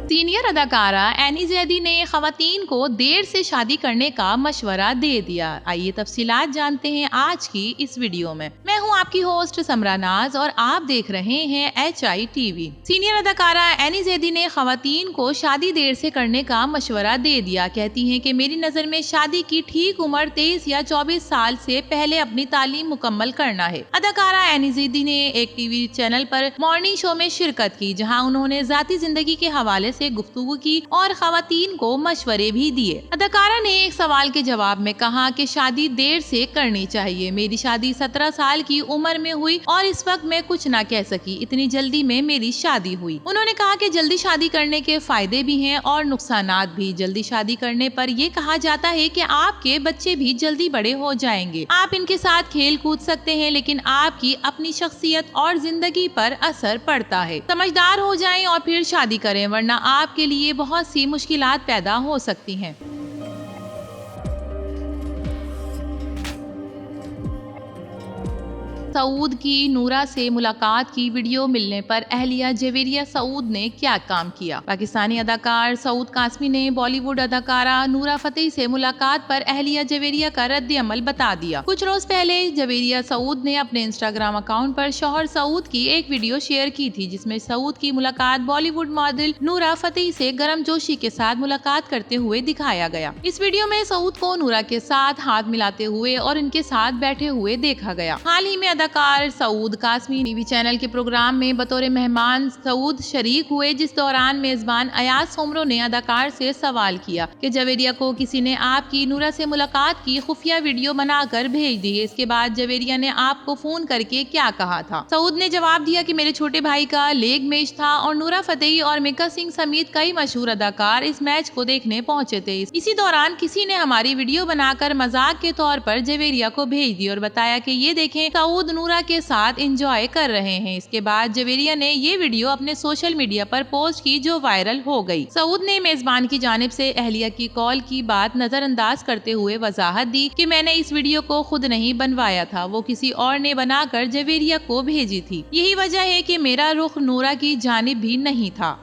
Senior अदाकारा any Zaidi ने खवातीन को देर से शादी करने का मशवरा दे दिया। आइए तफसीलात जानते हैं आज की इस वीडियो में। मैं हूं आपकी होस्ट समरा नाज और आप देख रहे हैं HITV। सीनियर अदाकारा एनी जैदी ने खवातीन को शादी देर से करने का मशवरा दे दिया। कहती हैं कि मेरी नज़र में शादी की ठीक उम्र 23 या 24 साल से पहले अपनी तालीम मुकम्मल करना है। अदाकारा एनी जैदी ने एक टीवी चैनल पर मॉर्निंग शो में शिरकत की, जहाँ उन्होंने जाती जिंदगी के हवाले से गुफ्तगू की और खवातीन को मशवरे भी दिए। अदाकारा ने एक सवाल के जवाब में कहा कि शादी देर से करनी चाहिए। मेरी शादी 17 साल की उम्र में हुई और इस वक्त मैं कुछ ना कह सकी, इतनी जल्दी में मेरी शादी हुई। उन्होंने कहा कि जल्दी शादी करने के फायदे भी हैं और नुकसानात भी। जल्दी शादी करने पर ये कहा जाता है कि आपके बच्चे भी जल्दी बड़े हो जाएंगे, आप इनके साथ खेल कूद सकते हैं, लेकिन आपकी अपनी शख्सियत और जिंदगी पर असर पड़ता है। समझदार हो जाएं और फिर शादी करें, वरना आपके लिए बहुत सी मुश्किलात पैदा हो सकती हैं। सऊद की नूरा से मुलाकात की वीडियो मिलने पर अहलिया जवेरिया सऊद ने क्या काम किया। पाकिस्तानी अदाकार सऊद कासमी ने बॉलीवुड अदाकारा नूरा फतेही से मुलाकात पर अहलिया जवेरिया का रद्द अमल बता दिया। कुछ रोज पहले जवेरिया सऊद ने अपने इंस्टाग्राम अकाउंट पर शौहर सऊद की एक वीडियो शेयर की थी, जिसमें सऊद की मुलाकात बॉलीवुड मॉडल नूरा फतेही से गर्मजोशी के साथ मुलाकात करते हुए दिखाया गया। इस वीडियो में सऊद को नूरा के साथ हाथ मिलाते हुए और इनके साथ बैठे हुए देखा गया। हाल ही में अदाकार सऊद कासमी टीवी चैनल के प्रोग्राम में बतौर मेहमान सऊद शरीक हुए, जिस दौरान मेजबान अयाज सोमरो ने अदाकार से सवाल किया कि जवेरिया को किसी ने आपकी नूरा से मुलाकात की खुफिया वीडियो बनाकर भेज दी है, इसके बाद जवेरिया ने आपको फोन करके क्या कहा था। सऊद ने जवाब दिया कि मेरे छोटे भाई का लेग मैच था और नूरा फतेही और मिका सिंह समेत कई मशहूर अदाकार इस मैच को देखने पहुंचे थे। इसी दौरान किसी ने हमारी वीडियो बनाकर मजाक के तौर पर जवेरिया को भेज दी और बताया कि ये देखें सऊद नूरा के साथ एंजॉय कर रहे हैं। इसके बाद जवेरिया ने ये वीडियो अपने सोशल मीडिया पर पोस्ट की, जो वायरल हो गई। सऊद ने मेजबान की जानिब से अहलिया की कॉल की बात नजरअंदाज करते हुए वजाहत दी कि मैंने इस वीडियो को खुद नहीं बनवाया था, वो किसी और ने बनाकर जवेरिया को भेजी थी। यही वजह है कि मेरा रुख नूरा की जानिब भी नहीं था।